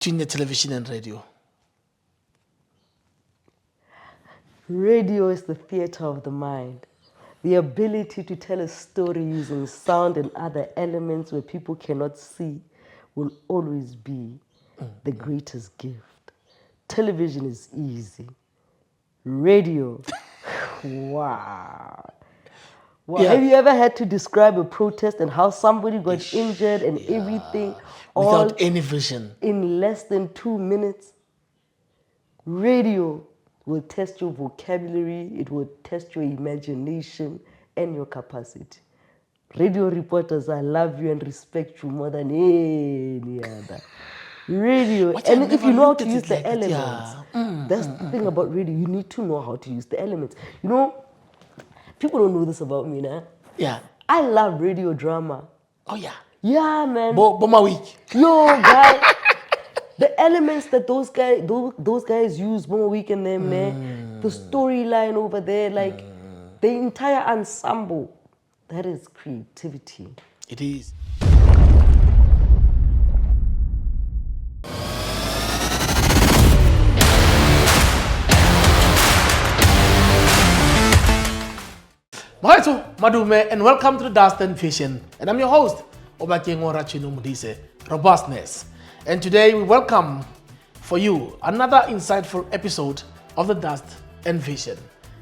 between the television and radio? Radio is the theater of the mind. The ability to tell a story using sound and other elements where people cannot see will always be the greatest gift. Television is easy. Radio, wow. Well, Yeah. Have you ever had to describe a protest and how somebody got injured and everything all Without any vision. in less than 2 minutes? Radio will test your vocabulary, it will test your imagination and your capacity. Radio reporters, I love you and respect you more than any other. Radio, Which I and if never you know how looked to at use it the like that, elements, yeah. that's the thing about radio, you need to know how to use the elements. You know, people don't know this about me now. Yeah. I love radio drama. Oh, yeah. Yeah, man. Boma week. Yo, guy. The elements that those guys use, Momo Week and them, the storyline over there, like the entire ensemble, that is creativity. It is. Mahikeng, Madume, and welcome to the Dust&Vision. And I'm your host, Mahikeng Mudise, Robustness. And today we welcome for you another insightful episode of the Dust&Vision.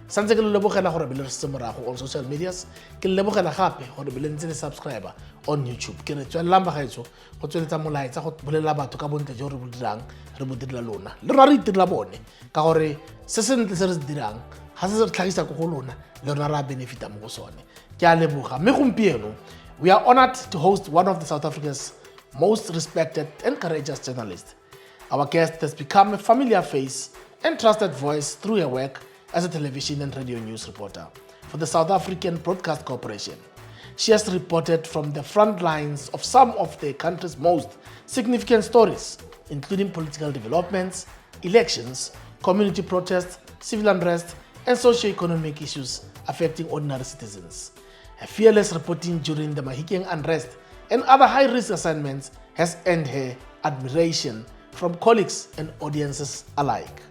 Santse ke lebogela gore bele re se morago on social medias, ke lebogela gape gore bele ntse le subscriber on YouTube. Ke re tswela magaetso go tsweletsa molaetsa go bolela batho ka bontle jo re bo dirang re bo direla lona. Le rona re itirela bone ka gore se sentle se re se dirang ha se re tlhagisa go go lona le rona ra benefita mo go sone. Ke a leboga. Mme gompieno we are honored to host one of the South Africa's most respected and courageous journalists. Our guest has become a familiar face and trusted voice through her work as a television and radio news reporter for the South African Broadcast Corporation. She has reported from the front lines of some of the country's most significant stories, including political developments, elections, community protests, civil unrest, and socio-economic issues affecting ordinary citizens. Her fearless reporting during the Mahikeng unrest and other high-risk assignments has earned her admiration from colleagues and audiences alike.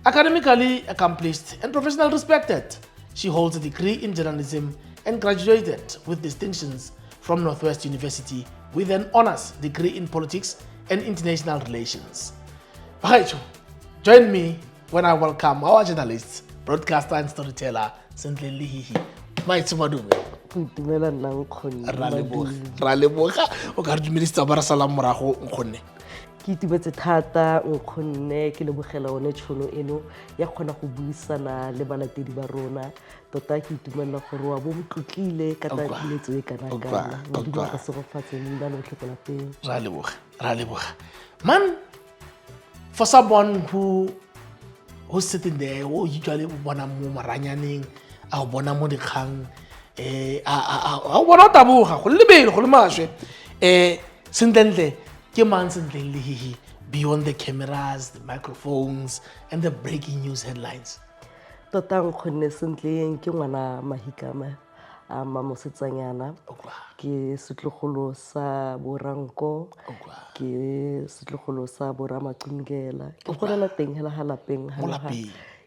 Academically accomplished and professionally respected, she holds a degree in journalism and graduated with distinctions from Northwest University with an honors degree in politics and international relations. Mahikeng, join me when I welcome our journalist, broadcaster and storyteller, Sentleeng Lehihi. Mahikeng, ra leboga o ka re dumelisa ba ra salam morago nkgonne. Ke itumetse thata nkgonne ke lebogela one tšhono eno ya kgona go buisana le balatedi ba rona tota ke itumela gore wa bo motlotlile ka tatiletso e kana-kana modimo ka se go fatse nna le botlhokela peng. Ra leboga. Man, for someone who's sitting there, who usually bona mo maranyaneng a bona mo dikgang a bona taboga go lebele go le maswe Sentleeng ke man Sentleeng Lehihi beyond the cameras, the microphones and the breaking news headlines. Tota nkgonne Sentleeng ke ngwana Mahikeng a mamosetsanyana ke setlogolo sa boranko ke setlogolo sa boramacungela ke golela teng hela ha lapeng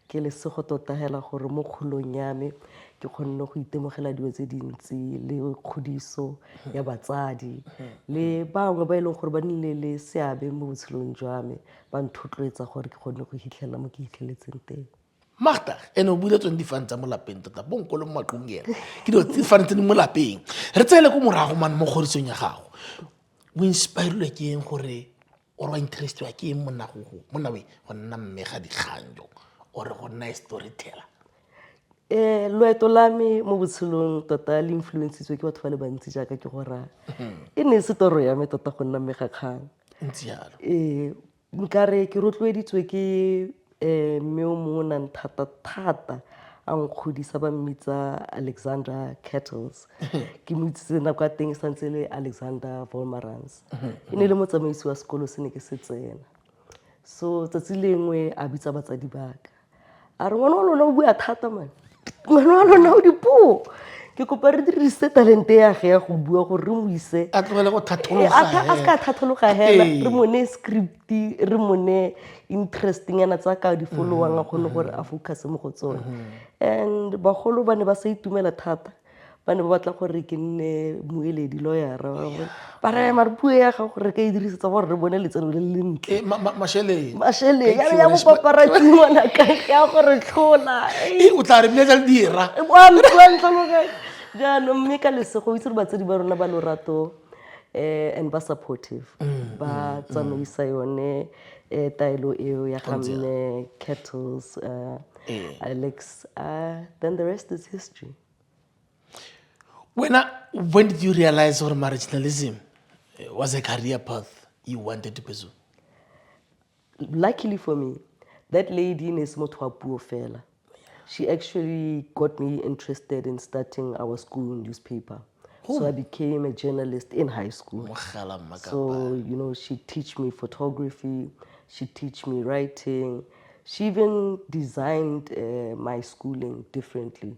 ke le sego tota hela gore mo kgolong ya me ke kgonne go itemogela dilo tse dintsi le khodiso ya batsadi le bangwe ba ileng gore ba nnile le seabe mo botshelong jwa me ba nthotloetsa gore ke kgonne go hitlhela mo ke hitlheletseng teng. Magda, ene o buile 25 tsa mo lapeng tota bonkolo mo maqungela ke dilo tse fanetse mo lapeng re tsele go morago man mo kgorisong ya gago o inspired ke eng gore o re interested ke eng monna we go nna mmega dikganjo o re go nna storyteller. Loeto la me mo botshelong tota le influencetswe ke batho ba le bantsi jaaka ke gora e ne se toro ya me tota go nna mmegakgang ntse yalo nkare ke rotloeditswe ke mme o mongwe nang thata a nkgodisa ba mmitsa Alexander Kettles ke mo itsetse nako ya teng santse le Alexander Volmarans e ne le motsamaisi wa sekolo se ne ke se tsena so tsatsi lengwe a bitsa batsadi baka a re ngwana wa lona o bua thata man ngwana wa lona o dipuo ke kopa re dirise talente ya ge ya go bua gore re mo ise a tlogele go a thathologa ska thathologa hela re mone script re mone interesting yana tsa ka di followang a khone gore a focus mo go tsone and bagolo ba ne ba sa itumela thata ba ne ba batla gore ke nne moeledi lawyer ba re mare puo ya ga gore ka e dirisetsa gore re bone letseno le le ntle mashele ya mo paparazzi mona ka ya gore tlhola o tla re biletsa le dira jaanong mme ka lesego itse re batsadi ba rona ba lorato and ba supportive ba tsamaisa yone taelo eo ya gamme kettles Alex then the rest is history. When did you realize that marginalism was a career path you wanted to pursue? Luckily for me, that lady is motho wa puo fela. She actually got me interested in starting our school newspaper. So I became a journalist in high school. So, you know, she teach me photography, she teach me writing. She even designed my schooling differently.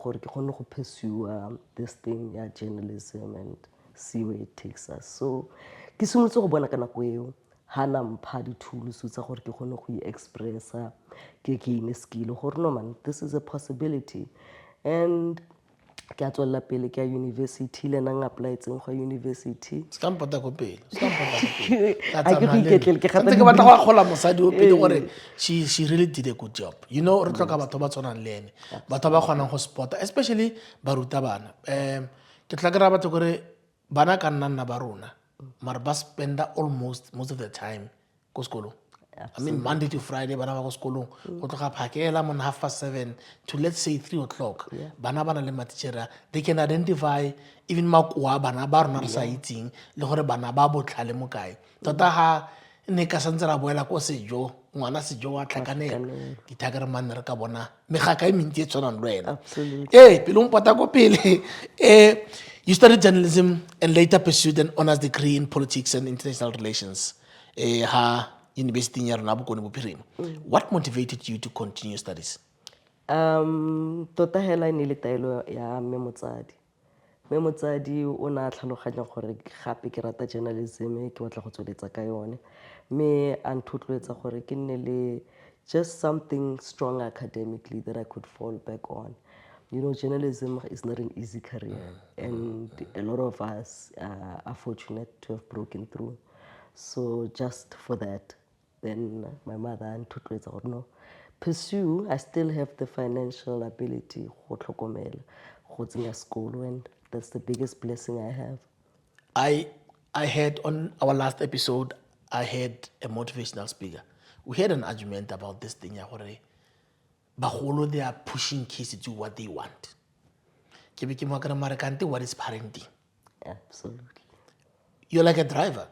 Gore ke kgone go pursue this thing, journalism, and see where it takes us. So, ke simolotse go bona ka nako eo hana mpha dithuloso tsa gore ke kgone go expressa ke gain skill gore no man, this is a possibility. And ke a tswela pele ke university le nang apply tseng go university ska mpota go pele I ke go iketlele ke gata ke batla go akgola mosadi o pele gore she really did a good job. You know, re tloka batho ba tsonang le ene batho ba kgonang go spota, especially baruta bana ke tla kra batho gore bana ka nna ba rona mara ba spenda almost most of the time go sekolong. I mean, Monday to Friday, bana ba go sekolong go tloga phakela mo 7:30 to let's say 3 o'clock. Bana bana le matitjera, they can identify even makoa bana ba rona re sa itseng le gore bana ba botlhale mo kae tota ha ne ka santse ra boela ko sejo ngwana sejo wa tlhakanela dithakere manne re ka bona megaka e mentsi e tshwanang le wena. Pele o mpota ko pele you studied journalism and later pursued an honors degree in politics and international relations University ya rona Bokone Bophirima. What motivated you to continue studies? Tota hela ne le taelo ya memotsadi. Memotsadi o na tlhaloganya gore gape ke rata journalism ke batla go tsweletsa ka yone. Me a nthotloetsa gore ke nne le just something strong academically that I could fall back on. You know, journalism is not an easy career, and a lot of us are fortunate to have broken through. So just for that, then my mother and tutlwetsa gore no, pursue. I still have the financial ability go tlhokomela go tsenya sekolo, and that's the biggest blessing I have. I had on our last episode, I had a motivational speaker. We had an argument about this thing ya gore bagolo they are pushing kids to do what they want. Ke be ke mo kana mara kante what is parenting? Absolutely. You're like a driver.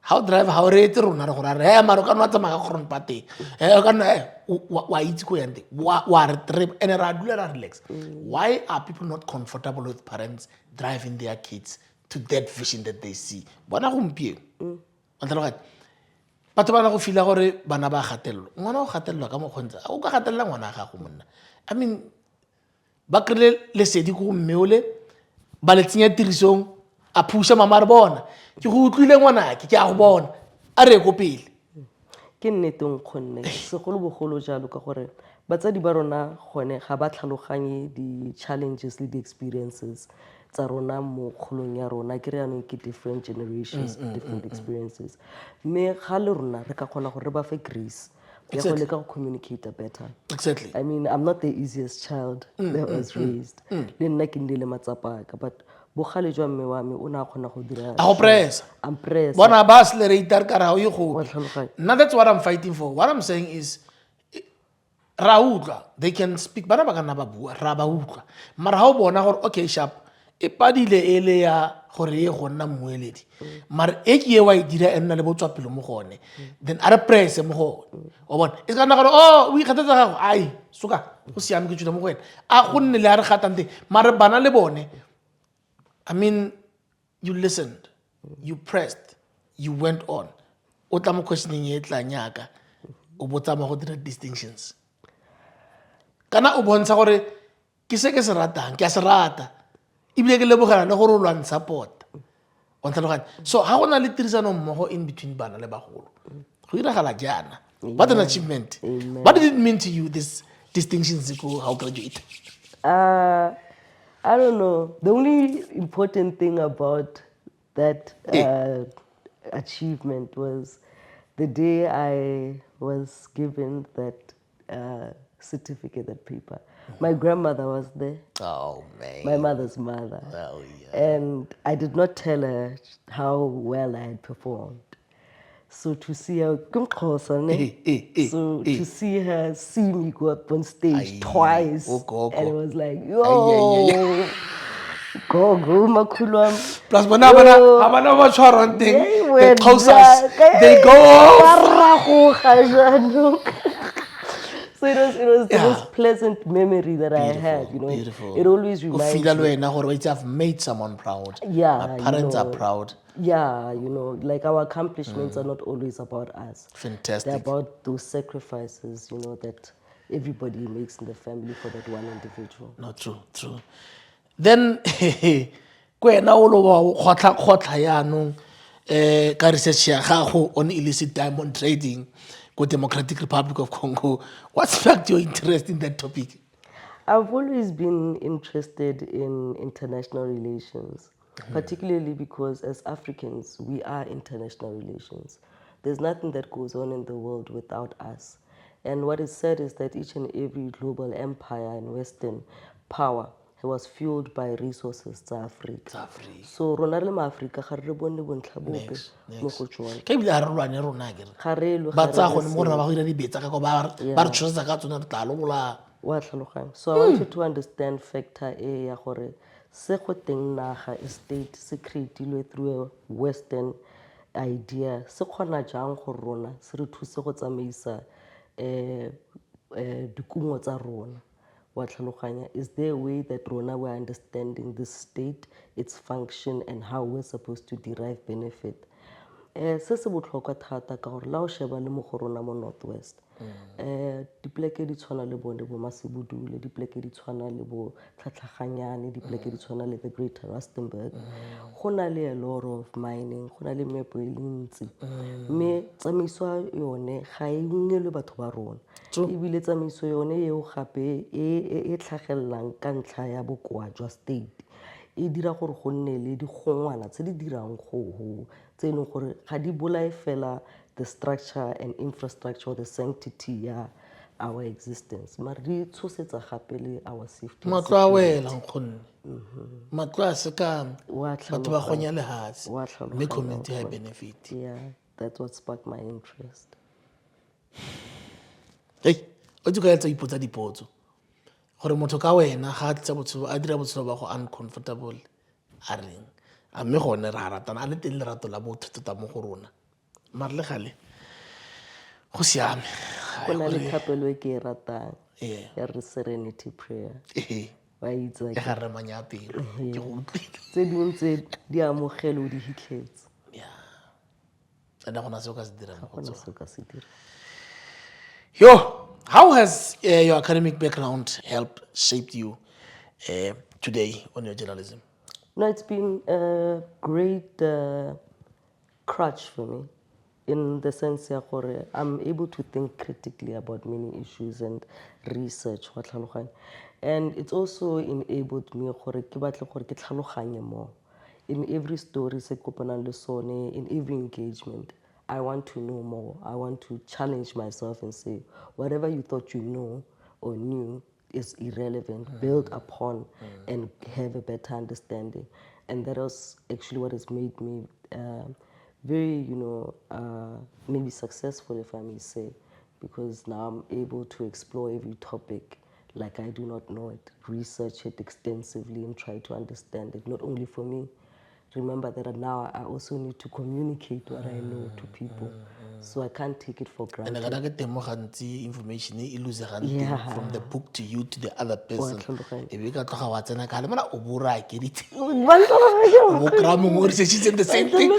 How driver how rate rona re gore re maro ka nwa tsamaya ka gron pate kana wa itse go yante wa re trip and ra dula ra relax. Why are people not comfortable with parents driving their kids to that vision that they see? Bona gompieno batho ba na go fila gore bana ba gatello ngwana o gatello ka mo khontsa o ka gatella ngwana ga go monna. I mean ba krele le sedi go mmeole ba le tsenya tirisong a phusha mama re bona ke go utlwile ngwana ke a go bona a re go pele ke nnete nkgonne segolo bogolo jalo ka gore batsadi ba rona gone ga ba tlhaloganye di challenges le di experiences tsa rona mo kgolong ya rona ke re anong ke different generations different experiences me ga le rona re ka kgona gore re ba fe grace ya go leka go communicate better. Exactly. I mean, I'm not the easiest child that was raised le nna ke ndile matsapa ka but bogale jwa mme wa me o na kgona go dira a go press I'm press bona ba accelerator ka ra o go tlhaloganya. now that's what I'm fighting for. What I'm saying is ra utlwa they can speak bana ba kana ba bua ra ba utlwa mara ha o bona gore okay sharp e padile ele ya gore e go nna mmueledi mara e ke e wa e dira enna le botswa pele mo gone then a re press mo gone o bona e kana gore oh o ikgathetsa gago ai suka go siame ke tshuta mo gone a go nne le a re gatante mara bana le bone. I mean, you listened, you pressed, you went on. O tla mo questioning e tla nyaka o botsa mo go dira distinctions kana o bontsha gore ke se ke se ratang ke a se rata ebile ke lebogela le gore o lwan support on tlhaloganya so ha gona le tirisano mmogo in between bana le bagolo go iragala jaana what an achievement what did it mean to you this distinctions how graduate I don't know. The only important thing about that achievement was the day I was given that certificate, that paper. My grandmother was there, oh man my mother's mother. oh And I did not tell her how well I had performed. So to see her, to see her see me go up on stage twice, and it was like, yo, go, makulwam. plus bana ba tshwarang teng the closest they go So it was the most pleasant memory that I had, you know. Beautiful. It always reminds me. I've made someone proud. Yeah, my parents are proud. Yeah, you know, like our accomplishments are not always about us. Fantastic. They're about those sacrifices, you know, that everybody makes in the family for that one individual. No, true. Then, kwena o lo wa khotla yaanong ka research ya gago on illicit diamond trading go Democratic Republic of Congo. What sparked your interest in that topic? I've always been interested in international relations, particularly because as Africans, we are international relations. There's nothing that goes on in the world without us. And what is said is that each and every global empire and Western power was fueled by resources to Africa. So rona le ma-Africa ga re bone bontlha bope mo go tsone. Ke bile a re lwane rona ke Ga re lo ba tsa go ne mo rona ba go ira dibetsa ka go ba re tshosa ka tsona re tla lobola. So I wanted to understand factor A ya gore se go teng naga state se creatilwe through a Western idea se khona jang go rona se re thuse go tsamaisa dikungo tsa rona. Is there a way that rona we're understanding this state, its function, and how we're supposed to derive benefit? Se se botlhokwa thata ka gore la o sheba le mo go rona mo Northwest. Dipleke di tshwana le bone bo Masibudule, dipleke di tshwana le bo Tlhatlhaganyane, dipleke di tshwana le the Greater Rustenburg. Go na le a lot of mining, go na le meepo e le ntsi. Mme tsamaiso yone ga e ungwelwe batho ba rona. Ebile tsamaiso yone eo gape e tlhagellang ka ntlha ya bokoa jwa state. E dira gore go nne le digongwana tse di dirang go tse leng gore ga di bolae fela the structure and infrastructure, the sanctity ya our existence. Mara di tshosetsa gape le our safety. Matlo a wela nkgonne. Matlo a sekame. Batho ba gonya lehatsi. Me community ha benefit. Yeah, that's what sparked my interest. Hey, o tlo ka etsa ipotsa dipotso. Gore motho ka wena ga tsa botshelo a dira botshelo ba go uncomfortable a reng a mme gone ra ratana a le teng lerato la botho tota mo go rona mara le gale go siame go na le thapelo e ke e ratang ya re serenity prayer wa itse ke ga re manyapelo ke go utlwile tse dingwe tse di amogele o di hitletse tsena gona se o ka se dirang go tsona. Yo, how has your academic background helped shape you today on your journalism? No, it's been a great crutch for me in the sense that I'm able to think critically about many issues and research. And it's also enabled me more. In every story, in every engagement, I want to know more. I want to challenge myself and say, whatever you thought you know or knew is irrelevant. Build upon and have a better understanding. And that was actually what has made me very, maybe successful, if I may say, because now I'm able to explore every topic like I do not know it, research it extensively and try to understand it, not only for me. Remember that now I also need to communicate what I know to people. So I can't take it for granted. And I get information from the book to you to the other person. If you got to have what's in a calamana, Obura, get it. The same thing.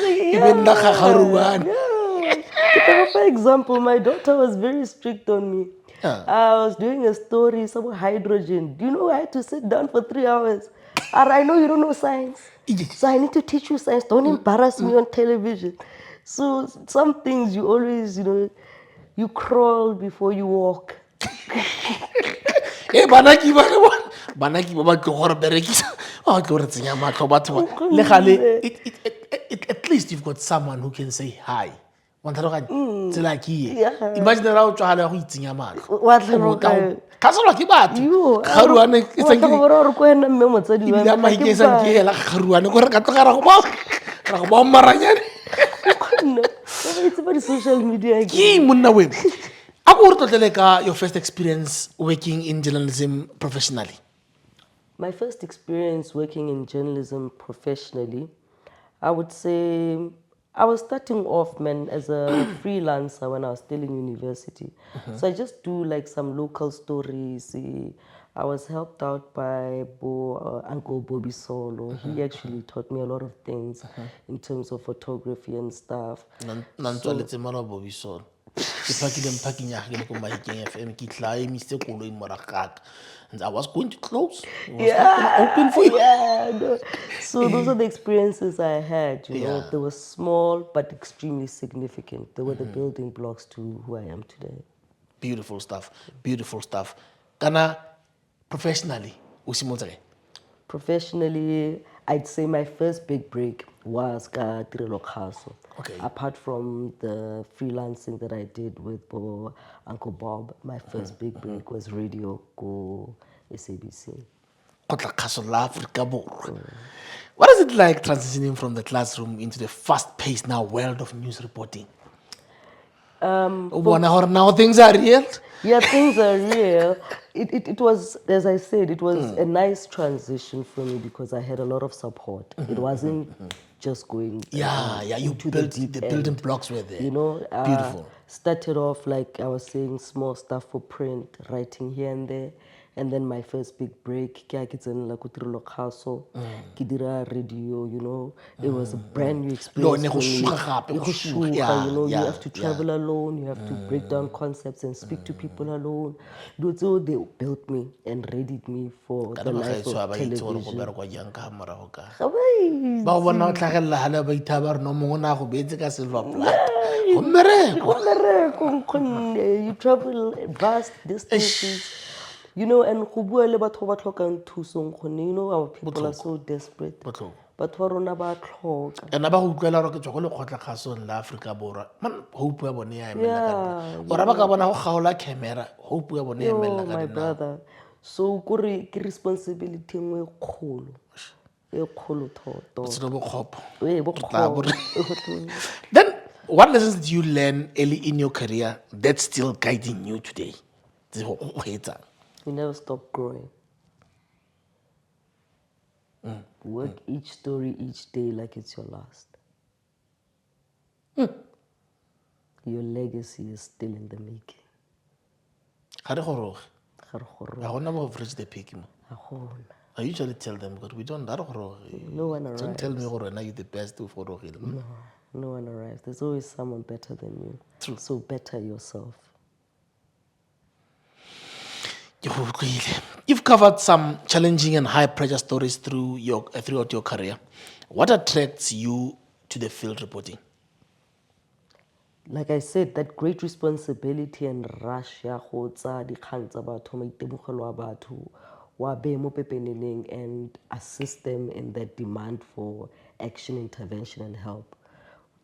For example, my daughter was very strict on me. I was doing a story about hydrogen. Do you know I had to sit down for 3 hours? I know you don't know science. Yes. So I need to teach you science. Don't embarrass me on television. So some things you always, you crawl before you walk. Banaki ba tlo gore berekisa ba tlo re tsenya matlho batho ba le gale at least you've got someone who can say hi wa tlhaloganya tsela ke ye Yeah. imagine ra o tswa gale go itsenya matlho Wa tlhaloga. khaselwa ke batho garuane e Wa tseng ke tlhokomela gore ko ena mme motsadi wa ebile me, ga ke Mahikeng sang ke hela garuane gore ka tlogara go ba maranyane kgonne. Ba itse ba di-social media ke monna wena a go re tlotlele ka your first experience working in journalism professionally. My first experience working in journalism professionally, I would say I was starting off, man, as a freelancer when I was still in university. So I just do like some local stories. I was helped out by Uncle Bobby Solo. He actually taught me a lot of things in terms of photography and stuff. Nantswaletse mara Bobisol ke phakile mphaking ya ke le ko Mahikeng FM ke tla emise koloi moragaka and I was going to close. It was not going to open for you. Yeah, no. So those are the experiences I had, you know. Yeah. They were small but extremely significant. They were the building blocks to who I am today. Beautiful stuff. Beautiful stuff. Kana professionally o simolotse Professionally, I'd say my first big break was ka tirelo kgaso. Okay. Apart from the freelancing that I did with Uncle Bob, my first big break was radio go SABC. go tla kgaso la Afrika Borwa. What is it like transitioning from the classroom into the fast-paced now world of news reporting? Now things are real. Yeah, things are real. It was, as I said, it was a nice transition for me because I had a lot of support. It wasn't just going Yeah, you into built the deep the building end. blocks were there. You know, Beautiful. started off like I was saying, small stuff for print, writing here and there. And then my first big break, ke tsenela ko tirelo kgaso, ke dira radio, you know. It was a brand new experience Ne for go me. suga gape, Le go go suga, suga, you know, you yeah, have to yeah. travel alone, you have to break down concepts and speak to people alone. So they built me and readied me for the life of television. ba go bona o tlhagelela gale ba ithaba re no mongwe na go beetse ka silver plat go mmereko You travel vast distances, you know, and go bua le batho ba tlhokang thuso nkgonne, you know, our people are so desperate. Botlhoko. Batho ba rona ba tlhoka. ena ba go utlwela gore ke tswa go lekgotla kgasong la Afrika Borwa man hope ya bone ya emela ka Yeah, ora ba ka bona go gaola camera hope ya bone ya emela Yo, ka my dinao brother. So ke responsibility nngwe e kgolo thoto. botshelo bo kgopo Ee, bo Re tla bo re- kgolo. then what lessons did you learn early in your career that's still guiding you today tse go kgweetsang You never stop growing. Work each story each day like it's your last. Your legacy is still in the making. ga re goroge Ga re goroge, ga gona bo go reach the peak mo ga gona. I usually tell them because we don't that No one don't tell arrives. me gore na you the best to for no. No one arrives. There's always someone better than you. True. So better yourself. You've covered some challenging and high pressure stories throughout your career. What attracts you to the field reporting? Like I said, that great responsibility and rush ya go tsa dikgang tsa batho, maitemogelo a batho, wa be mo pepeneneng and assist them in their demand for action, intervention, and help.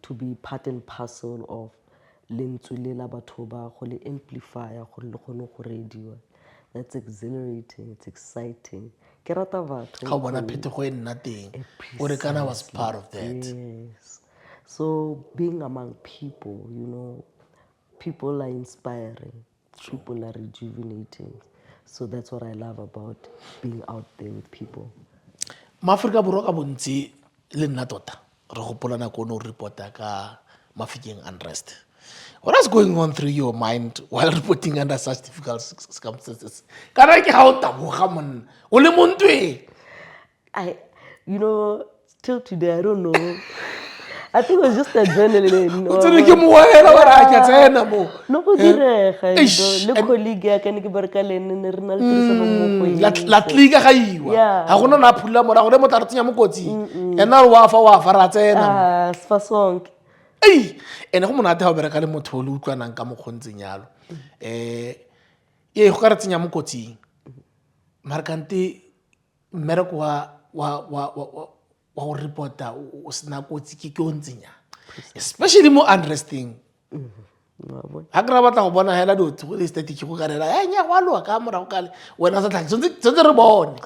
To be part and parcel of lentswe le la batho ba go le amplifier gore le kgone go radiwa. That's exhilarating, it's exciting. Ke rata batho. Ga o bona phetogo e nna teng. Ore kana was part of that. Yes. So being among people, you know, people are inspiring, people are rejuvenating. So that's what I love about being out there with people. Maafrika Borwa ka bontsi le nna tota re gopola nako o ne o reporta ka Mahikeng unrest. What was going on through your mind while reporting under such difficult circumstances? Kana ke ha o taboga monna o le montwe. You know, till today, I don't know. I think it was just adrenaline. o tsene ke moela wa ra ke tsena mo No go direga le colleague ya ka ne ke bereka le ne re na le tirisano mo go la tliga ga iwa ga gona na phula mora gore mo tla re tsenya mo kotsing ena re wa fa ra tsena sfa sonke ene go monate ga o bereka le motho o le utlwanang ka mokgontseng yalo go ka re tsenya mo kotsing mara kante mmereko wa go reporta o sena kotsi ke o ntsenya especially mo unresting ha ke ra batla go bona hela dotho go le static go ka rela nya go aloa ka morago kale wena sa tlhage tsentse re bone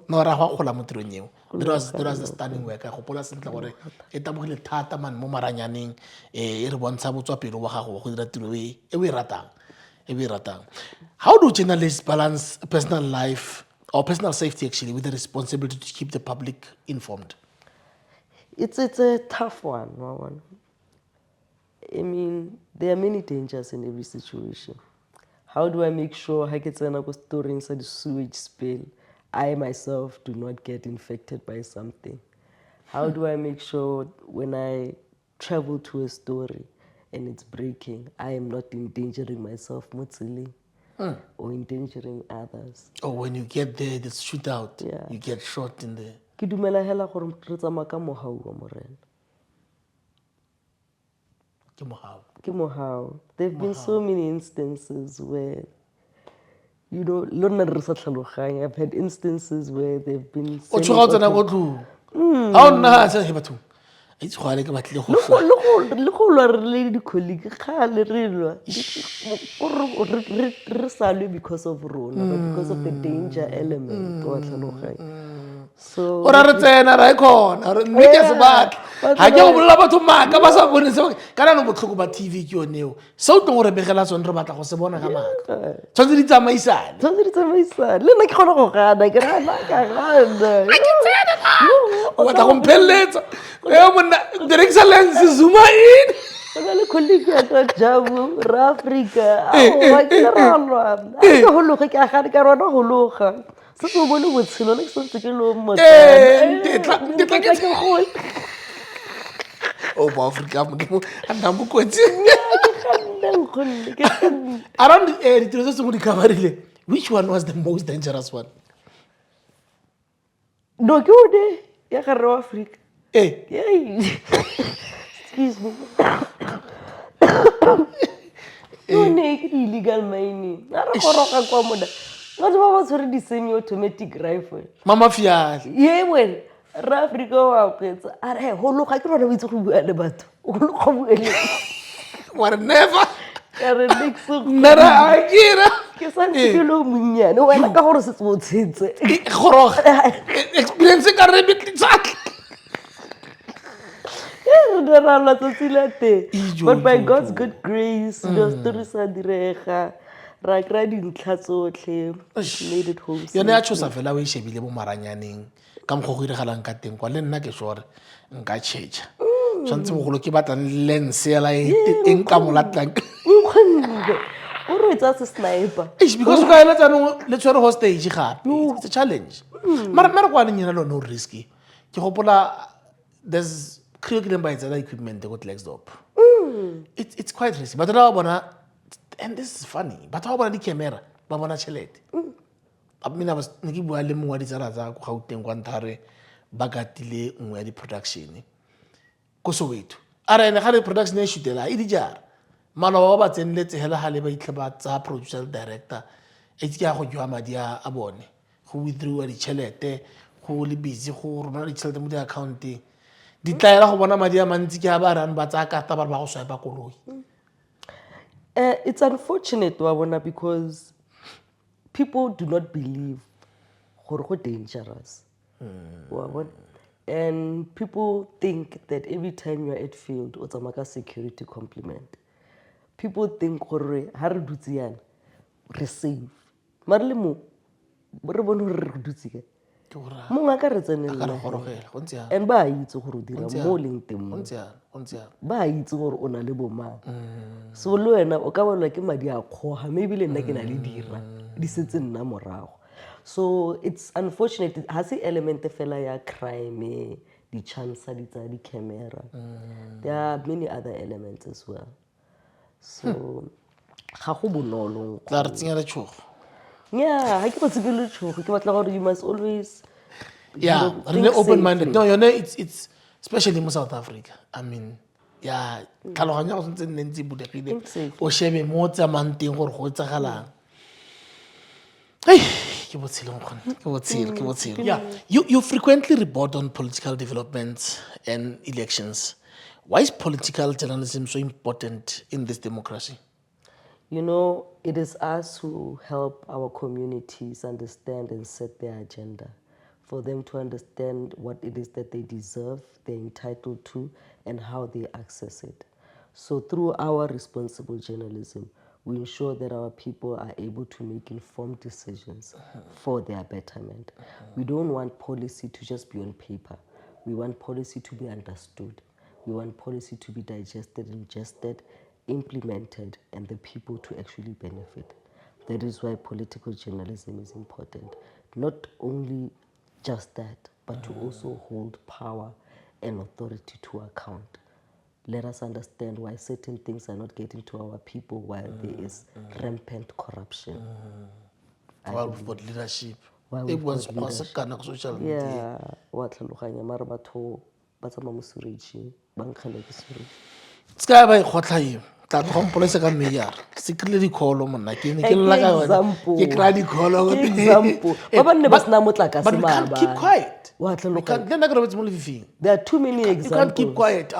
no ra go gola mo tirong eo there was the stunning work go pola sentle gore e tabogile thata man mo maranyaneng e re bontsha botswapelo wa gago go dira tiro e we ratang how do journalists balance personal life or personal safety actually with the responsibility to keep the public informed? It's a tough one. I mean, there are many dangers in every situation. How do I make sure I get a story inside the sewage spill, I myself do not get infected by something? How do I make sure when I travel to a story and it's breaking, I am not endangering myself mostly or endangering others? Or when you get there, the shootout, you get shot in there. Ke dumela hela gore re tsamaya ka mohau wa morena. Ke mohau. There have been so many instances where, you know, lona re sa tlhaloganya. I've had instances where they've been o tshoga tsena go tlu ha o nna sa he batho e tshwale ke batle go le go lwa re di colleague khale re lwa re sa lwe because of rona but because of the danger element wa tlhaloganya. So ora re tsena ra ikona re mme ke se batla ha ke go bolela batho maka ba sa bone se kana no botlhoko ba TV ke yoneo se o tlo gore begela tsone re batla go se bona ka maka tshwantse di tsamaisane le nna ke gona go gana ke rana ka gana o batla go mphelletsa monna direkisa lens zooma in ga le colleague ya ka Jabu ra Africa wa ke ralwa ke go loga ke agane ka rona go loga se se bone botshelo le se se ke lo motho ke go o ba Africa mo anda mo kotsi around ditiro tse go di coverile which one was the most dangerous one? No ke o de ya ga re wa Africa excuse me. No naked illegal mining. Ara goroga kwa moda. Batho ba ba tshwere di semi-automatic rifle. Mama fiali. Ye wena ra Africa wa kwetsa. Are ho loga ke rona ba itse go bua le batho. O lo go bua le. What never. Re mixo. Nara akira. Ke sa ntse lo munyane wena ka gore se tsotsetse. Goroga. Experience ka re bitlitsaka. But by God's good grace, the stories are direga. Ra kra dintlha tsotlhe made it home. Yone ya tshosa fela o ishebile mo maranyaneng ka mo go iregalang ka teng kwa le nna ke sure nka tšhetša tshwantse bogolo ke batlang lens ya la eng ka molatlang o re tsa se sniper because ka ela tsano le tshwere hostage gape it's a challenge mara kwa nnyena lo no risky ke gopola there's curriculum by the equipment they got legs up it's quite risky but ra bona and this is funny but how about the camera ba bona chelete I mean I was nki bua le mongwa ditsala tsa go gauteng kwa Ntare ba gatile nngwe ya di production ko Soweto ara ene ga le production e shootela e di jara mano ba tsenletse hela ha le ba itlhaba tsa producer director e tsi ya go jwa madi a bone go withdraw di chelete go le busy go romela di chelete mo di accounteng di tlaela go bona madi a mantsi ke a ba ran ba tsa karta ba go swipe koloi. It's unfortunate Wabona because people do not believe gore dangerous. And people think that every time you're at field o tsamaka security complement. People think gore ha re dutse yana re safe. Mara le mo re bone re dutse ke monga ka re tsenela and ba itse gore dira mo leng teng ba itse gore ona le bomang so le wena o ka bona ke madi a khoga maybe le nna ke na le dira di setse nna morago so it's unfortunate has a element fela ya crime di chansa di tsa di camera. There are many other elements as well. So ga go bonolo. Tla re tsenya letšhogo. Yeah, ha ke go tsebile tshogo ke batla gore you must always Yeah, really open-minded. No, it's especially in South Africa. I mean, yeah, tlhaloganya go sentse nne ntse bulegile. O shebe mo tsamayang teng gore go etsagalang. Hey, ke botshelo nkgonne, ke botshelo. Yeah, you frequently report on political developments and elections. Why is political journalism so important in this democracy? You know, it is us who help our communities understand and set their agenda, for them to understand what it is that they deserve, they're entitled to, and how they access it. So through our responsible journalism, we ensure that our people are able to make informed decisions for their betterment. We don't want policy to just be on paper. We want policy to be understood. We want policy to be digested, ingested, implemented, and the people to actually benefit. That is why political journalism is important. Not only just that, but to also hold power and authority to account. Let us understand why certain things are not getting to our people while there is rampant corruption. While we've got leadership. While It we've was got leadership. social media. Yeah, wa tlhaloganya mara batho ba tsamaya mo seriti ba nkgela ke seriti. Ska ba ikgotla eo. Tla tlhompolese ka mayor. Se krile di call monna ke ne ke lla ka yona. Ke kra di call go Ke example. Ba banne ba sna motlakase But we can't keep quiet. Wa We tlhaloganya. can't then I go mo lefifing. There are too many examples. You can't keep quiet.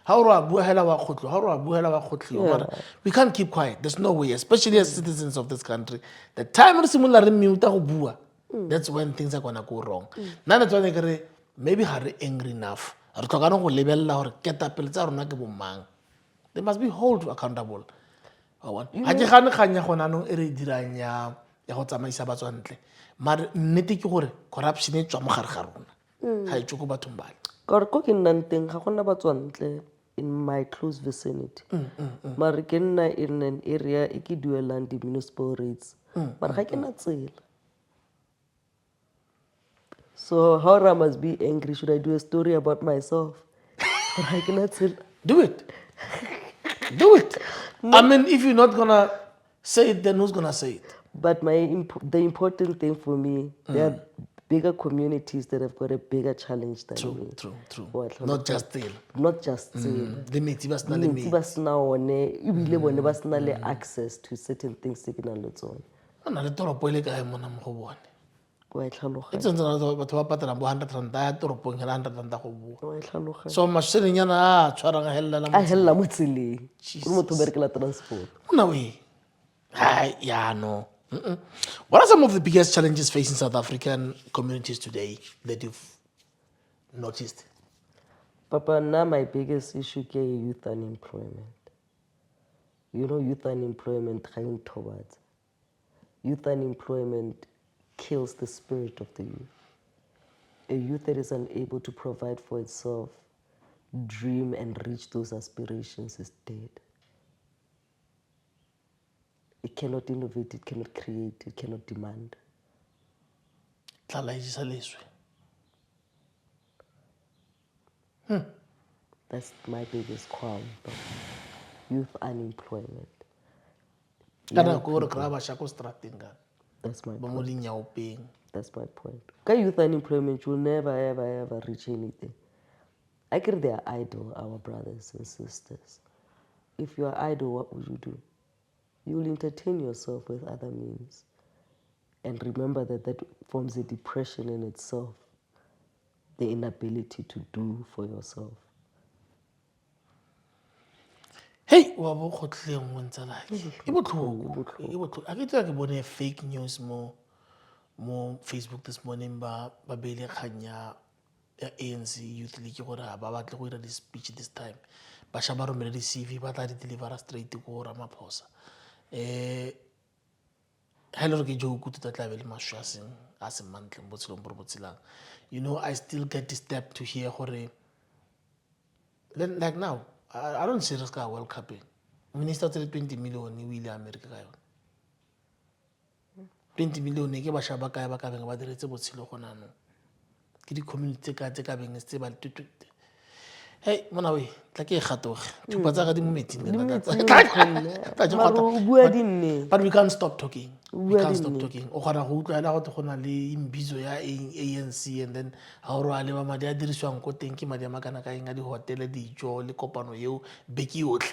How do I bua hela wa khotlo? How do I bua hela wa khotlo? We can't keep quiet. There's no way, especially as citizens of this country. The time re simola re mute go bua. That's when things are going to go wrong. Nna that's why they say maybe are angry enough. Re tlhokana go lebella hore ketapele tsa rona ke bomang. They must be held accountable. Ha ke gane kganya gona no e re dirang ya go tsamaisa batswantle. Mare nnete ke gore corruption e tswa mo gare ga rona. Ha e tsoko bathong ba. Gore ko ke nnang teng ga gona batswantle in my close vicinity. Mare ke nna in an area e ke duelang di municipal rates. Mare ga ke na tsela. So how I must be angry? Should I do a story about myself? I cannot say. Do it. Do it. No. I mean, if you're not gonna say it, then who's gonna say it? But the important thing for me, there are bigger communities that have got a bigger challenge than me. True. Not just still. Not just still. Limiti ba sna limiti. Ba sna one, ebile bone ba sna le access to certain things ke na le tsone. Ana le toropo ile ka mona mo go bone. Wa tlhaloganya. It's not batho ba patela bo 100 rand ya toropong hela 100 rand go bua. Wa tlhaloganya. So masheleng a tshwarang hella la mo. A hella mo tseleng. Go motho berekela transport. No way. No. What are some of the biggest challenges facing South African communities today that you've noticed? Papa, now my biggest issue is youth unemployment. You know, youth unemployment trying towards. Youth unemployment kills the spirit of the youth. A youth that is unable to provide for itself, dream and reach those aspirations is dead. It cannot innovate, it cannot create, it cannot demand. That's my biggest qualm, youth unemployment. That's my point. That's my point. Youth unemployment, you'll never, ever reach anything. I think they are idle, our brothers and sisters. If you are idle, what would you do? You will entertain yourself with other means. And remember that forms a depression in itself. The inability to do for yourself. Hey, wa bo khotleng mo ntsala. E botlhoko. A ke tla ke bone fake news mo Facebook this morning ba beile khanya ya ANC Youth League gore ba batle go ira di speech this time. Ba sha ba romela di CV ba tla di deliver straight go Ramaphosa. Hello ke jo kutu tla le mashwaseng a se mantle mo tselong bo botsilang. You know, I still get disturbed to hear gore like now I don't see risk World Cup. Minister tse 20 million o ile America ka yona. 20 million ke ba sha ba kae ba ka beng ba diretse botshelo gona no. ke di-community tse ka beng tse ba hey mona we tla ke gatoge thupa tsa ga di mo metsing but we can't stop talking. We can't stop talking. O kgona go utlwa go go na le imbizo ya ANC, and then ha o re a leba madi a diriswang ko teng ke madi a makana ka eng a di-hotele, dijo le kopano eo beke yotlhe.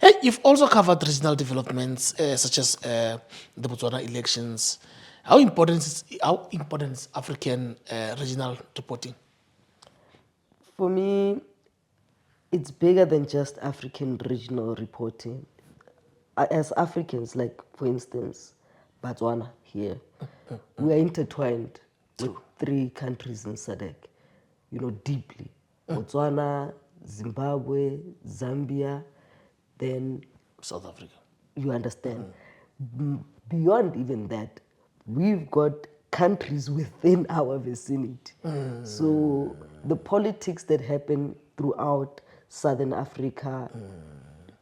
Hey, you've also covered regional developments such as the Botswana elections. How important is African regional reporting? For me, it's bigger than just African regional reporting. As Africans, like for instance, Botswana here, we are intertwined with 3 countries in SADC, deeply. Botswana, Zimbabwe, Zambia, then South Africa. You understand? Beyond even that, we've got countries within our vicinity. So the politics that happen throughout Southern Africa,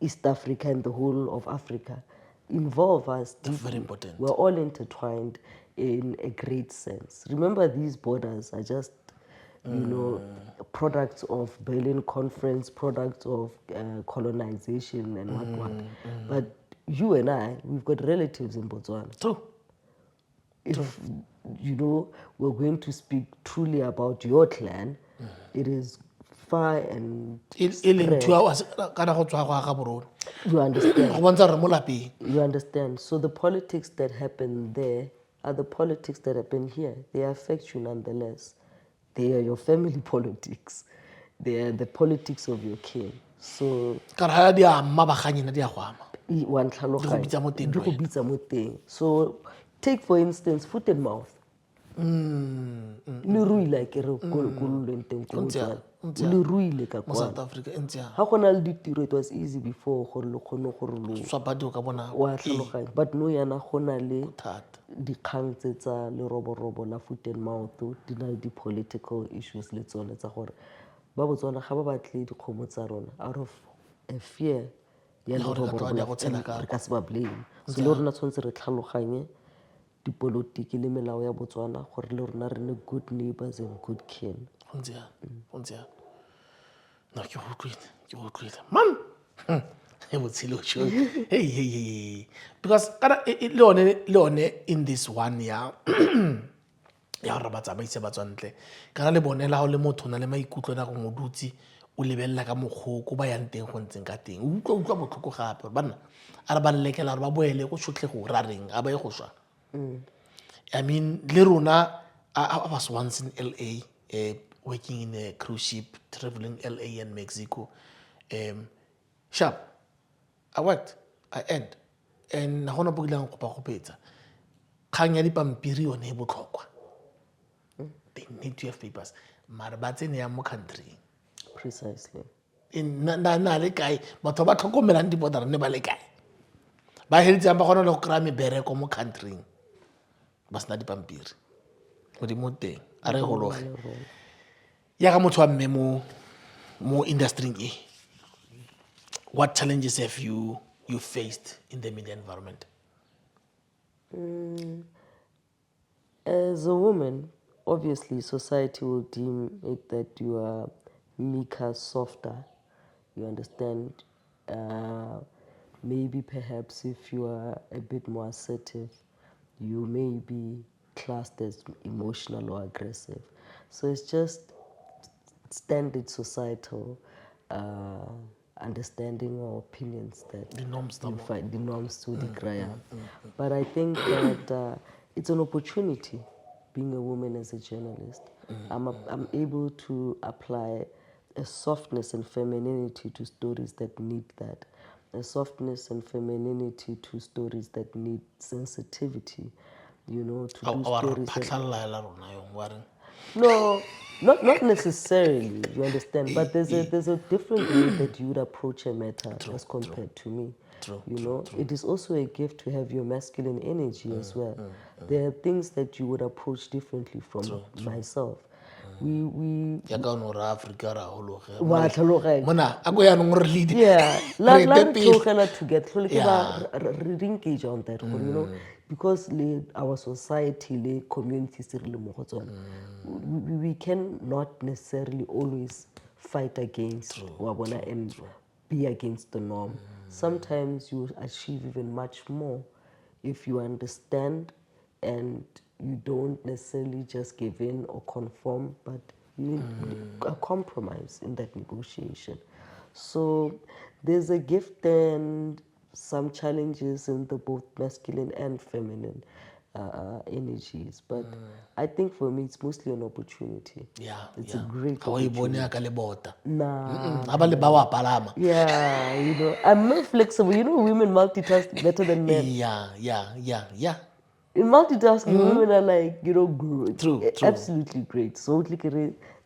East Africa, and the whole of Africa involve us deeply. Very important. We're all intertwined in a great sense. Remember, these borders are just products of Berlin Conference, products of colonization and what. But you and I, we've got relatives in Botswana. True. If, we're going to speak truly about your clan, it is far and spread. 2 hours. You understand? You understand? So the politics that happen there are the politics that happen here. They affect you nonetheless. They are your family politics. They are the politics of your kin. So so take for instance foot and mouth. South Africa, it was easy before, but no yana le dikgang tse tsa leroborobo la foot and mouth di na le di-political issues le tsone tsa gore ba Botswana ga ba batle dikgomo tsa rona out of a fear ya leroborobo re ka se ba blame. So le rona tshwanetse re tlhaloganye dipolotiki le melao ya Botswana gore le rona re ne good neighbors and good kin. No, ke utlwile man hey because leone in this one ya re ba tsamaise ba tswantle kana le bonela go le motho na le maikutlo na go modutsi o lebella ka mogoko ba yang teng go ntseng ka teng utlwa botlhoko gape bana a re ba lelekela re ba boele go tsotlhe go ra reng a ba e go swa. I mean le rona I was once in LA working in a cruise ship traveling LA and Mexico. Sharp. I worked. I earned. And na gona bogilang go pa go petsa. Kgang ya dipampiri yone e botlhokwa. They need to have papers. Mara ba tsene ya mo country. Precisely. Na le kae batho ba tlhokomelang di border ne ba le kae. Ba heletse ba gona le go kra mebereko mo country. Ba sna dipampiri. Go di mo teng. A re gologe. Ya ka motho wa mme mo industry e. What challenges have you faced in the media environment? As a woman, obviously society will deem it that you are meeker, softer. You understand? Maybe perhaps if you are a bit more assertive, you may be classed as emotional or aggressive. So it's just standard societal understanding or opinions that The norms you find the norms to decry. But I think that it's an opportunity being a woman as a journalist. I'm able to apply a softness and femininity to stories that need that. A softness and femininity to stories that need sensitivity, to do stories that... No, not necessarily, you understand, but there's a different way that you would approach a matter as compared to me. It is also a gift to have your masculine energy as well. There are things that you would approach differently from myself. we ya ka no ra Africa ra hologe wa tlhaloganya. mona a go ya no re lead Yeah, la re la the re pele. tlogela together. Tlhole ke ba Yeah. re engage on that, you know, because our society, the communities, we can not necessarily always fight against wabona and be against the norm. Sometimes you achieve even much more if you understand and you don't necessarily just give in or conform, but you a compromise in that negotiation. So there's a gift and some challenges in the both masculine and feminine energies, but I think for me it's mostly an opportunity. Yeah, It's yeah. a great Ga o e bone opportunity. ka le bota. Nah, Ga ba le ba wa palama. yeah, you know, I'm not flexible. You know, women multitask better than men. Yeah. In multitasking, women are like, you know, True. absolutely great. So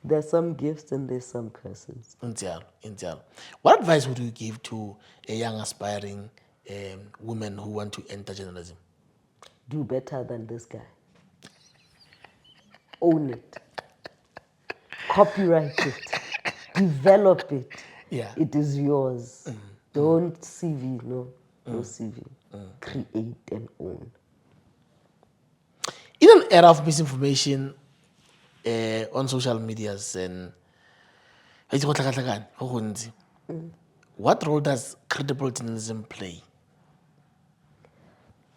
there's some gifts and there's some curses. Intel. What advice would you give to a young aspiring women who want to enter journalism? Do better than this guy. Own it. Copyright it. Develop it. Yeah. It is yours. Don't CV, no CV. Create and own. In an era of misinformation on social medias and what role does credible journalism play?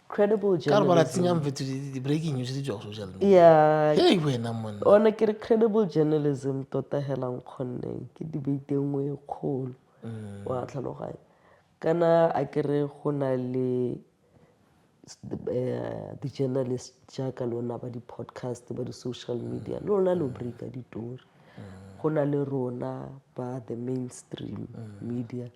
Credible Ka re bala journalism. tsenya the breaking news di tswa social media. Yeah. Hey wena monna. Ona ke re credible journalism tota hela nkgonne ke debate nngwe e kgolo wa tlhaloganya kana a ke re go na le the journalist jaaka lona ba di-podcast ba di-social media le rona le breaka ditori go na le rona ba the mainstream media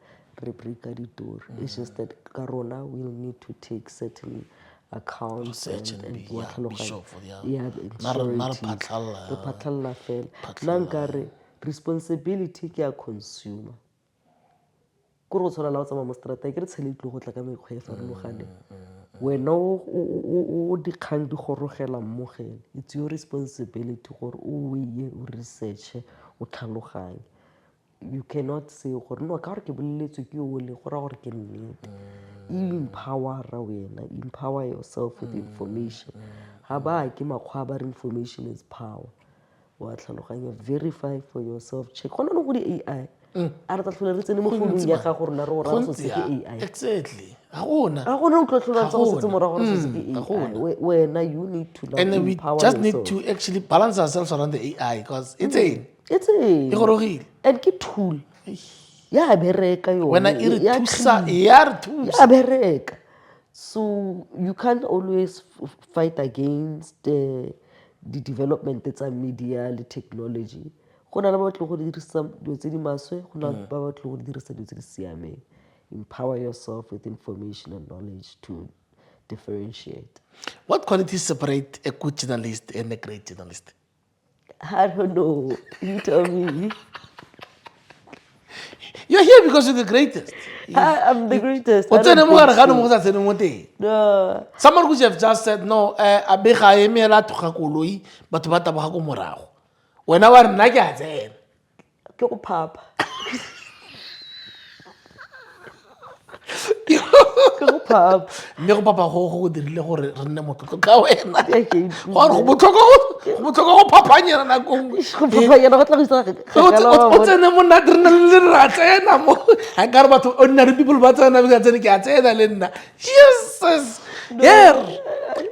re breaka ditori. It's just that ka rona we'll need to take certain accounts and wa tlhaloganya yeah insecurities re phatlalla fela nna nkare responsibility ke ya consumer ko re o tshwana la o tsamaya mo strata ke re tshele tlo go tla ka mekgwa e farologaneng wena o dikgang di gorogela mmogele. It's your responsibility gore o ye o researche o tlhaloganye. You cannot say gore no ka gore ke boleletswe ke o le gore gore ke nnete. Empowera wena, empower yourself with information. Ha ba ke makgwa ba re information is power. Wa tlhaloganya, verify for yourself, check gona no go di AI a re tla tlhole re tsene mo founung ya gago rona re o ra setse ke AI. Exactly. A gona o tlo tlhola tsa go setse morago re setse ke AI. Wena you need to now and then we empower just yourself. need to actually balance ourselves around the AI because it's a It's and ke tool ya bereka yone when I eat ya tusa clean. ya tusa Ya bereka. So you can't always fight against the development tsa media le technology. Go na le ba batlo go dirisa dilo tse di maswe, go na ba batlo go dirisa dilo tse di siameng. Empower yourself with information and knowledge to differentiate. What qualities separate a good journalist and a great journalist? I don't know. You tell me. You're here because you're the greatest. I'm the greatest. What's the name? No. Someone who have just said no, abega emela thoga koloi batho ba taboga go morago. Wena wa rena ke a tsena. Ke go papa. Ke go papa. Mme go papa go dirile gore re nne motlotlo ka wena. Gore go botlhokwa go papanyana nakong. Go papanyana go tla go isa kgakala o tsene monate re na le ra tsena mo ga ka re batho ordinary people ba tsena ba tsene ke a tsena le nna. Jesus. Yeah.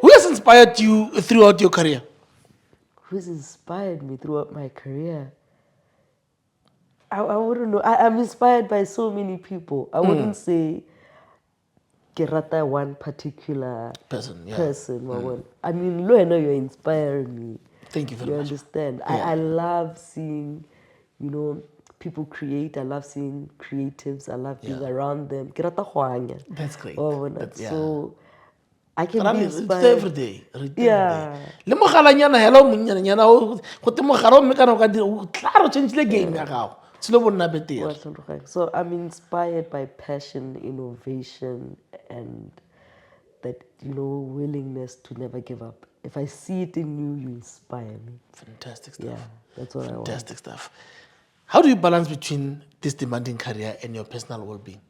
Who has inspired you throughout your career? Who's inspired me throughout my career? I wouldn't know. I'm inspired by so many people. I wouldn't say ke rata one particular Person. I mean, you're inspiring me. Thank you very You much. understand? Yeah. I love seeing, people create. I love seeing creatives. I love being around them. Ke rata go hanya. That's great. So I can be It's inspired. every day. Yeah. Le mogalanyana hello monyanyana o go te mogala o mme kana o ka dira o tla re change le game ya gago. Tselo bonna betere. So I'm inspired by passion, innovation, and that willingness to never give up. If I see it in you, you inspire me. Fantastic stuff. Yeah, that's what I want. Fantastic stuff. How do you balance between this demanding career and your personal well-being?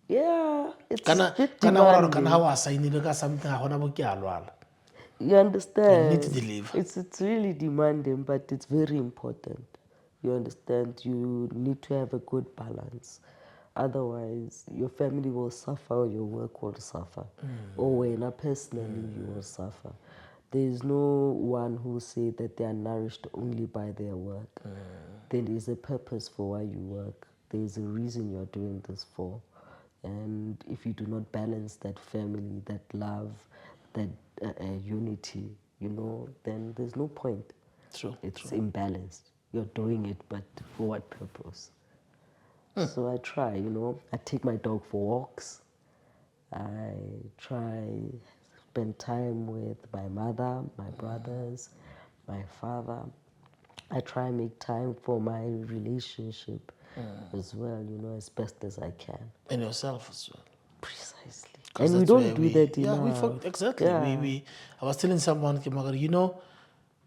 Yeah, it's Kana a bit kana kana demanding. how assigned ka something ha hona bo ke a lwala. You You understand? need to deliver. It's really demanding, but it's very important. You understand? You need to have a good balance. Otherwise, your family will suffer or your work will suffer. Or when personally you will suffer. There is no one who say that they are nourished only by their work. There is a purpose for why you work. There is a reason you are doing this for. And if you do not balance that family, that love, that unity, then there's no point. True. It's imbalanced. You're doing it, but for what purpose? So I try, I take my dog for walks. I try spend time with my mother, my brothers, my father. I try make time for my relationship as well, as best as I can. And yourself as well. Precisely. 'Cause And we that's where don't do that enough. exactly. Yeah. I was telling someone, Kimagar,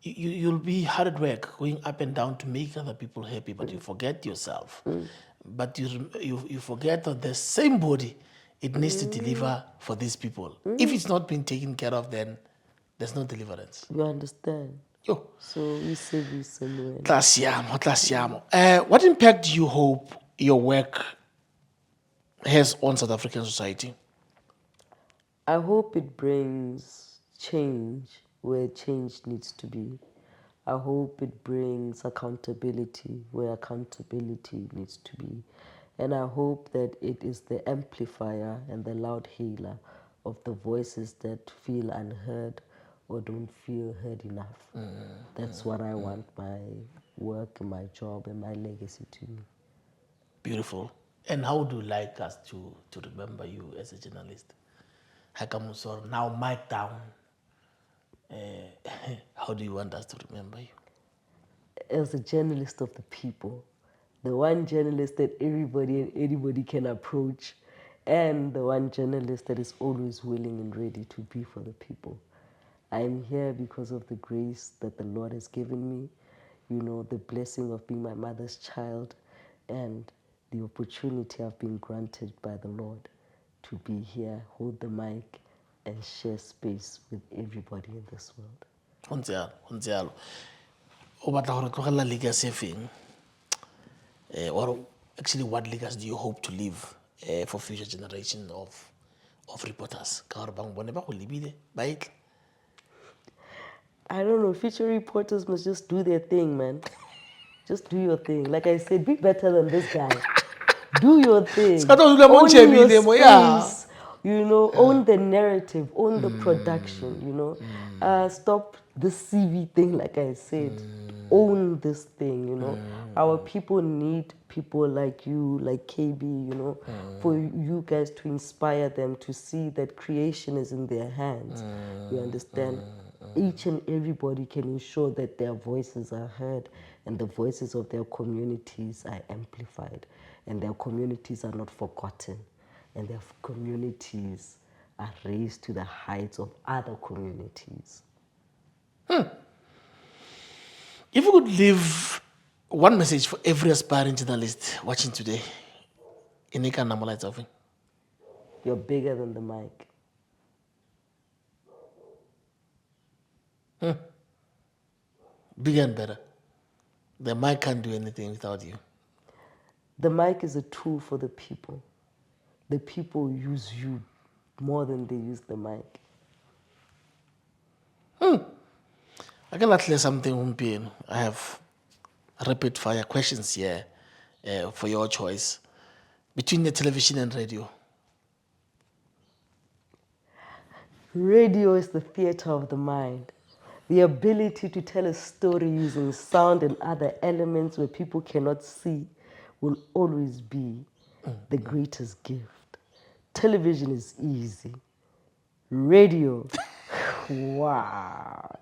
you'll be hard at work going up and down to make other people happy, but you forget yourself. But you forget that the same body, it needs to deliver for these people. If it's not being taken care of, then there's no deliverance. You understand? Yo. So we say we somewhere. Tlasiamo. What impact do you hope your work has on South African society? I hope it brings change where change needs to be. I hope it brings accountability where accountability needs to be. And I hope that it is the amplifier and the loud hailer of the voices that feel unheard or don't feel heard enough. That's what I want my work and my job and my legacy to be. Beautiful. And how would you like us to remember you as a journalist? Hakamusor, now mic down. How do you want us to remember you? As a journalist of the people, the one journalist that everybody and anybody can approach, and the one journalist that is always willing and ready to be for the people. I am here because of the grace that the Lord has given me, the blessing of being my mother's child, and the opportunity I've been granted by the Lord to be here, hold the mic, and share space with everybody in this world. Honzialo. O batla gore tlogela legacy e feng? Or actually, what legacy do you hope to leave for future generations of reporters? Ka gore bang bone ba go lebile ba itla. I don't know, future reporters must just do their thing, man. Just do your thing. Like I said, be better than this guy. Do your thing. Own your space. Own the narrative, own the production, stop the CV thing, like I said. Own this thing, Our people need people like you, like KB, for you guys to inspire them to see that creation is in their hands. You understand? Each and everybody can ensure that their voices are heard and the voices of their communities are amplified and their communities are not forgotten and their communities are raised to the heights of other communities. If you could leave one message for every aspiring journalist watching today, Inika Namala of You're bigger than the mic. Bigger and better. The mic can't do anything without you. The mic is a tool for the people. The people use you more than they use the mic. I can clear something. I have rapid fire questions here for your choice. Between the television and radio. Radio is the theater of the mind. The ability to tell a story using sound and other elements where people cannot see will always be the greatest gift. Television is easy. Radio, wow.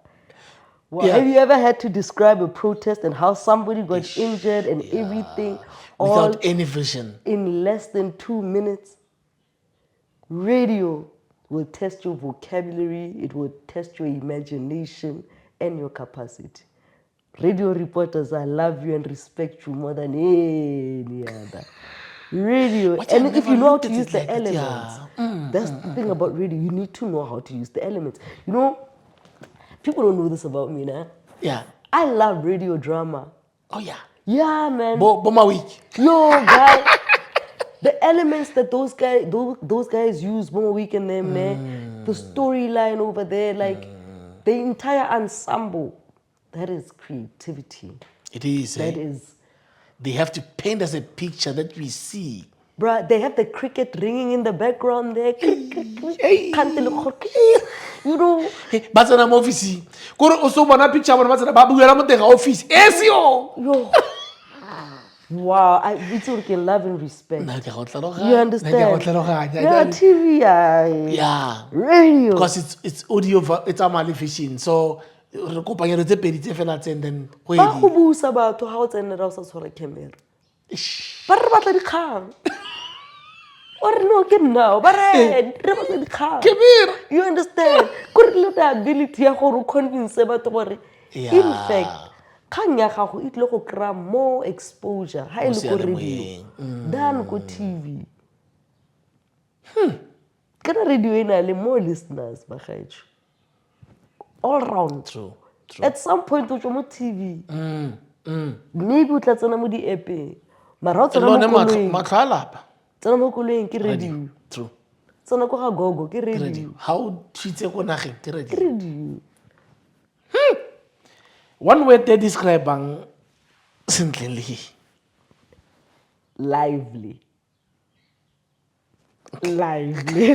Well, Yeah. Have you ever had to describe a protest and how somebody got injured and everything Without any vision. in less than 2 minutes? Radio, will test your vocabulary, it will test your imagination and your capacity. Radio reporters, I love you and respect you more than any other. Radio, Which I and if never you know how looked to at use it the like that, yeah. elements, that's the thing about radio. You need to know how to use the elements. You know, people don't know this about me, nah? Yeah. I love radio drama. Oh, yeah. Yeah, man. Boma week. Yo, guy. The elements that those guys use, Bomo Week and them, the storyline over there, like the entire ensemble, that is creativity. It is, That is, They have to paint us a picture that we see. bruh, they have the cricket ringing in the background there. You know. Hey, but I'm office. Go also one picture when I'm babu office. Yes, Yo. Wow, it's okay, love and respect. You understand? Yeah, TV, yeah. Radio. Because it's audio, it's a vision. So, and then Ba go busa batho ha o tsenela o sa tshwara camera. Ba re batla dikgang. Or no, ke now. Ba re batla dikgang. You understand? Go re the ability ya go convince batho gore in fact kgang ya gago e tle go kry more exposure ha e le go radio than go TV. Kana radio ena le more listeners ba gaetsho. All round. True. At some point o mo TV. Maybe o tla tsena mo di app. Mara o tsena mo koloing. Tsena mo koloing ke radio. True. Tsena go ga gogo ke radio. How tshitse go nageng ke radio. Radio. One word they describe Sentleeng Lehihi. Lively. Lively.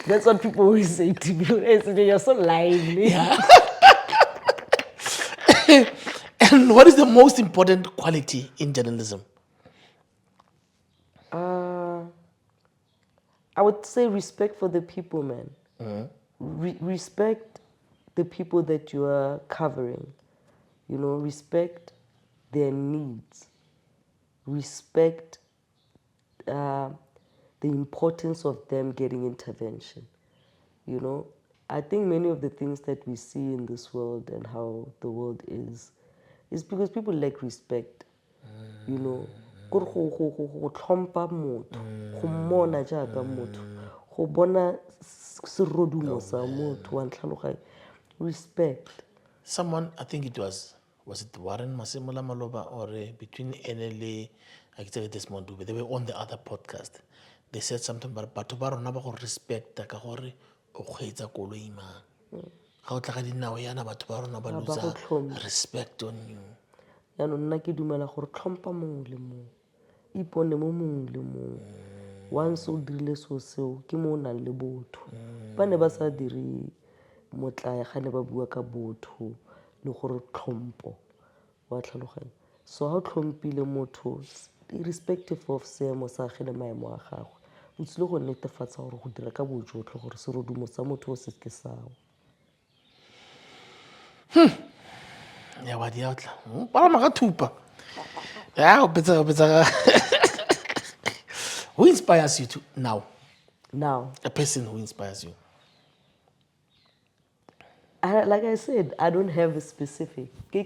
That's what people always say to me. They say, you're so lively. Yeah. And what is the most important quality in journalism? I would say respect for the people, man. Respect the people that you are covering. You know, respect their needs. Respect the importance of them getting intervention. You know, I think many of the things that we see in this world and how the world is because people lack respect. You know, go tlhompha motho, go mmona jaaka motho, go bona serodumo sa motho wa ntlhaloganya. Respect. Someone, I think it was it Warren Masemola Maloba or between NLA, I can tell you this Mondube, they were on the other podcast. They said something about Batobaro Naba respect Takahori or Kheza Koloima. How Takadina Yana Batobaro Naba respect on you. Yano nna ke dumela gore tlhompha mongwe le mongwe. Ipone mo mongwe le mongwe. Once o dirile seo ke mo nang le botho. Ba ne ba sa dire motlae ga ne ba bua ka botho le gore tlhompo wa tlhaloganya. So ha o tlhompile motho irrespective of seemo sa gele maemo a gagwe. O tsile go netefatsa gore go dira ka bojotlhe gore serodumo sa motho se ke sawa. Yeah, what the outla? Paramagatupa. Yeah, better. Who inspires you to now? Now, A person who inspires you. like I said, I don't have a specific. You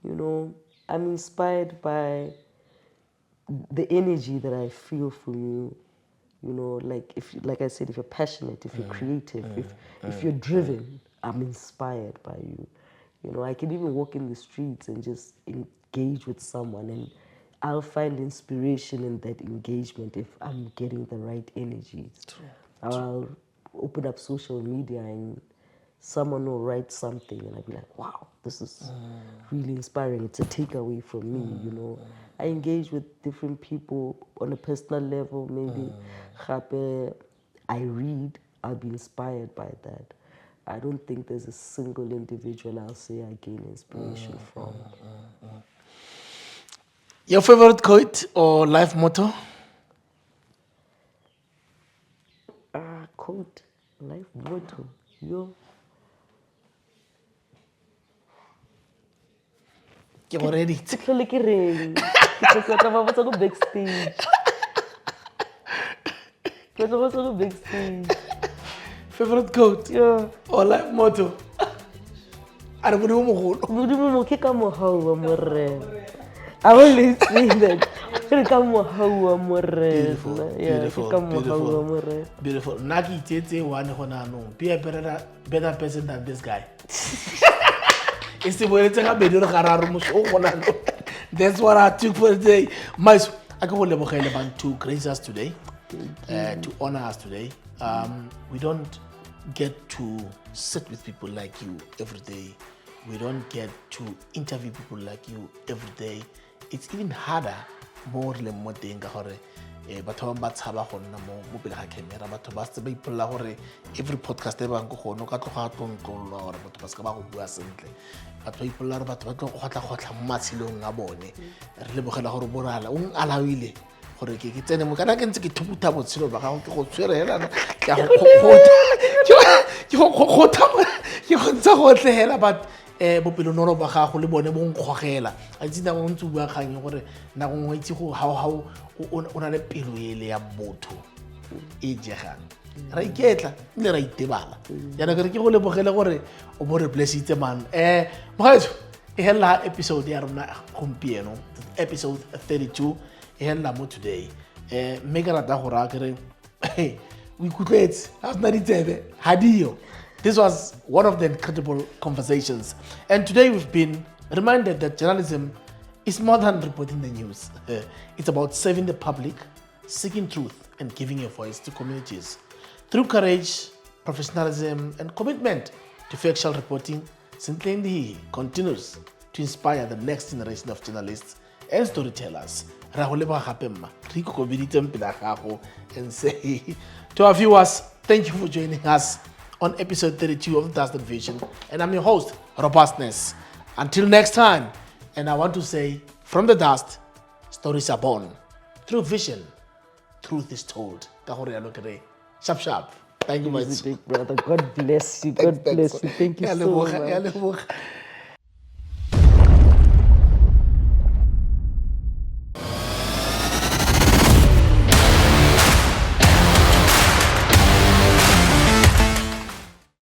know, I'm inspired by the energy that I feel from you. You know, like I said, if you're passionate, if you're creative, if you're driven, I'm inspired by you. You know, I can even walk in the streets and just engage with someone, and I'll find inspiration in that engagement if I'm getting the right energy. I'll open up social media and someone will write something and I'll be like, wow, this is really inspiring. It's a takeaway from me, you know. I engage with different people on a personal level, maybe. I read, I'll be inspired by that. I don't think there's a single individual I'll say I gain inspiration from. Your favorite quote or life motto? Quote, life motto, yo. You're already. Backstage. Ke tlo go go backstage. Favorite quote? Yeah. Or life motto? I don't know. Modimo mo ke ka mohau wa morena. I always say that. Ke ka mohau wa morena. Yeah, ke ka mohau wa morena. Beautiful. Naki tete one hona no. Be a better person than this guy. It's the way that's what I took for today. Mais, I can only about to grace us today, to honor us today. We don't get to sit with people like you every day. We don't get to interview people like you every day. It's even harder more than more thing batho ba tshaba go nna mo pele ga camera batho ba se ba ipolla gore every podcast e bang go gono ka tloga tontlolwa gore batho ba se ka ba go bua sentle batho ba ipolla gore batho ba tlo gotla mo matshilong a bone re le bogela gore borala o alawile gore ke tsene mo kana ke ntse ke thuputa botshelo ba gago ke go tswere hela ke go ntse go tlhela but bopelo noro ba gago le bone bo nkgogela a tsina mo ntse bua kgang gore na go ngwetsi go how o na le pelo ele ya botho e jegang ra iketla le ra itebala ya na ke go lebogela gore o bo re blessitse man mogaetso e hela episode ya rona gompieno episode 32 e hela mo today mme ke rata go ra kere we ikutlwetse ha sna ditsebe hadio. This was one of the incredible conversations. And today we've been reminded that journalism is more than reporting the news. It's about serving the public, seeking truth, and giving a voice to communities. Through courage, professionalism, and commitment to factual reporting, Sentleeng Lehihi continues to inspire the next generation of journalists and storytellers. And say to our viewers, thank you for joining us on episode 32 of Dust&Vision, and I'm your host, Robustness. Until next time, and I want to say, from the dust, stories are born. Through vision, truth is told. Sharp, sharp. Thank you, my big brother. God bless you. God bless you. Thank you so much.